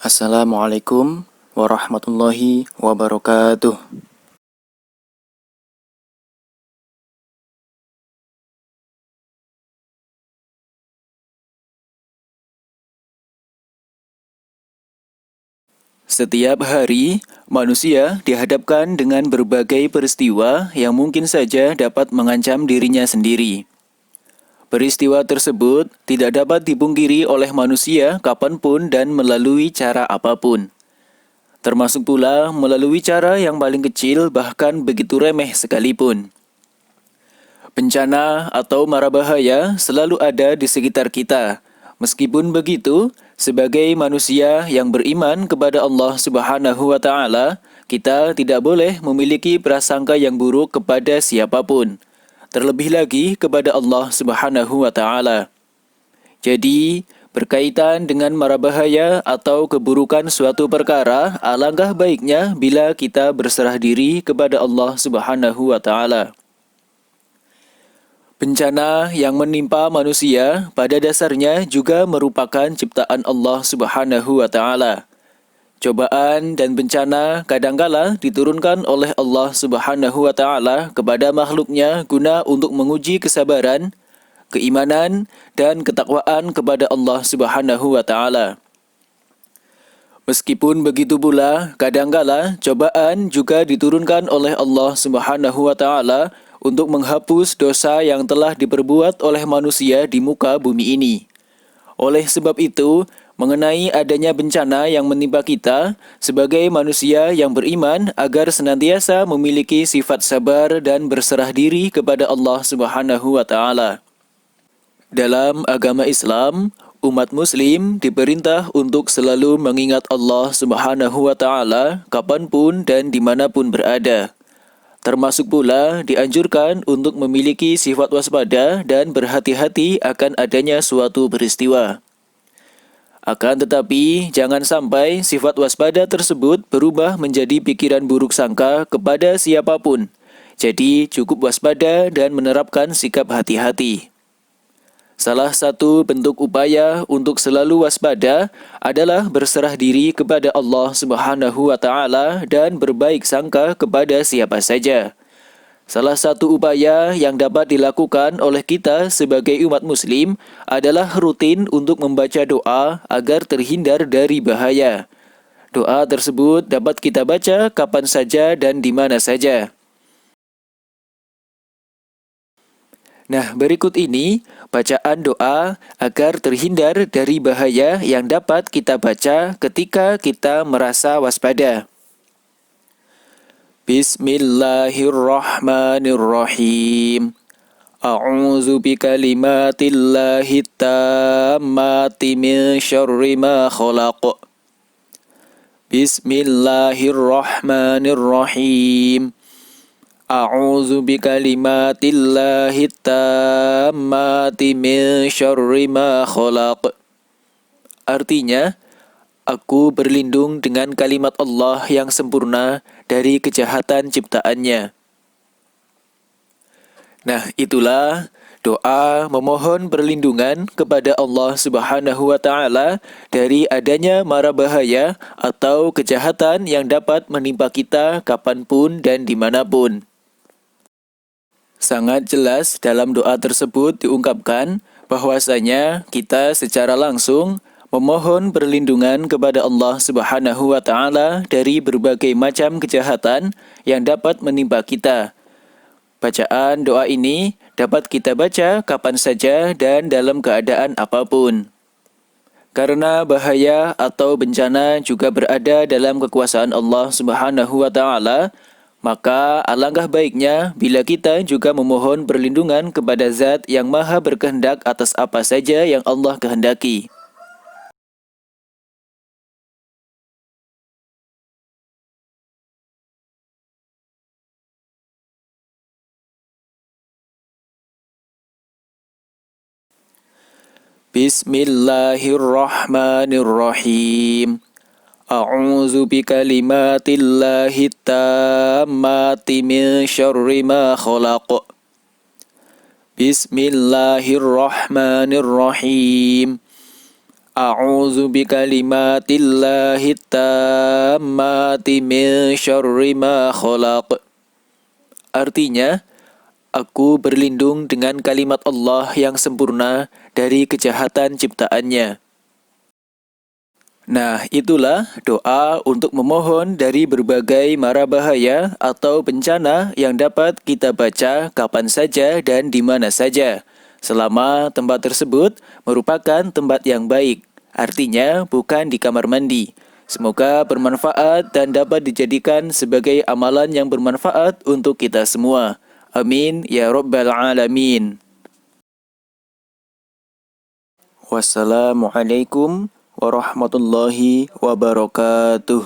Assalamualaikum warahmatullahi wabarakatuh. Setiap hari, manusia dihadapkan dengan berbagai peristiwa yang mungkin saja dapat mengancam dirinya sendiri. Peristiwa tersebut tidak dapat dipungkiri oleh manusia kapanpun dan melalui cara apapun. Termasuk pula melalui cara yang paling kecil bahkan begitu remeh sekalipun. Bencana atau mara bahaya selalu ada di sekitar kita. Meskipun begitu, sebagai manusia yang beriman kepada Allah Subhanahu wa taala, kita tidak boleh memiliki prasangka yang buruk kepada siapapun, terlebih lagi kepada Allah Subhanahu wa taala. Jadi, berkaitan dengan mara bahaya atau keburukan suatu perkara, alangkah baiknya bila kita berserah diri kepada Allah Subhanahu wa taala. Bencana yang menimpa manusia pada dasarnya juga merupakan ciptaan Allah Subhanahu wa taala. Cobaan dan bencana kadangkala diturunkan oleh Allah Subhanahu wa taala kepada makhluknya guna untuk menguji kesabaran, keimanan, dan ketakwaan kepada Allah Subhanahu wa taala. Meskipun begitu pula, kadangkala cobaan juga diturunkan oleh Allah Subhanahu wa taala untuk menghapus dosa yang telah diperbuat oleh manusia di muka bumi ini. Oleh sebab itu, mengenai adanya bencana yang menimpa kita sebagai manusia yang beriman agar senantiasa memiliki sifat sabar dan berserah diri kepada Allah Subhanahu wa taala. Dalam agama Islam, umat muslim diperintah untuk selalu mengingat Allah Subhanahu wa taala kapanpun dan dimanapun berada. Termasuk pula dianjurkan untuk memiliki sifat waspada dan berhati-hati akan adanya suatu peristiwa. Akan tetapi, jangan sampai sifat waspada tersebut berubah menjadi pikiran buruk sangka kepada siapapun. Jadi, cukup waspada dan menerapkan sikap hati-hati. Salah satu bentuk upaya untuk selalu waspada adalah berserah diri kepada Allah Subhanahu wa taala dan berbaik sangka kepada siapa saja. Salah satu upaya yang dapat dilakukan oleh kita sebagai umat muslim adalah rutin untuk membaca doa agar terhindar dari bahaya. Doa tersebut dapat kita baca kapan saja dan di mana saja. Nah, berikut ini bacaan doa agar terhindar dari bahaya yang dapat kita baca ketika kita merasa waspada. Bismillahirrahmanirrahim. A'udzu bikalimatillahi tammati min syarri ma khalaq. Bismillahirrahmanirrahim. A'udzu bikalimatillahi tammati min syarri ma khalaq. Artinya, aku berlindung dengan kalimat Allah yang sempurna dari kejahatan ciptaannya. Nah, itulah doa memohon perlindungan kepada Allah Subhanahu wa taala dari adanya mara bahaya atau kejahatan yang dapat menimpa kita kapanpun dan dimanapun. Sangat jelas dalam doa tersebut diungkapkan bahwasanya kita secara langsung memohon perlindungan kepada Allah Subhanahu wa taala dari berbagai macam kejahatan yang dapat menimpa kita. Bacaan doa ini dapat kita baca kapan saja dan dalam keadaan apapun. Karena bahaya atau bencana juga berada dalam kekuasaan Allah Subhanahu wa taala, maka alangkah baiknya bila kita juga memohon perlindungan kepada Zat yang Maha berkehendak atas apa saja yang Allah kehendaki. Bismillahirrahmanirrahim. A'udzu bikalimatillahi tammati min syarri ma khalaq. Bismillahirrahmanirrahim. A'udzu bikalimatillahi tammati min syarri ma khalaq. Artinya, aku berlindung dengan kalimat Allah yang sempurna dari kejahatan ciptaannya. Nah, itulah doa untuk memohon dari berbagai mara bahaya atau bencana yang dapat kita baca kapan saja dan di mana saja, selama tempat tersebut merupakan tempat yang baik, artinya bukan di kamar mandi. Semoga bermanfaat dan dapat dijadikan sebagai amalan yang bermanfaat untuk kita semua. Amin ya rabbal alamin. Wassalamualaikum warahmatullahi wabarakatuh.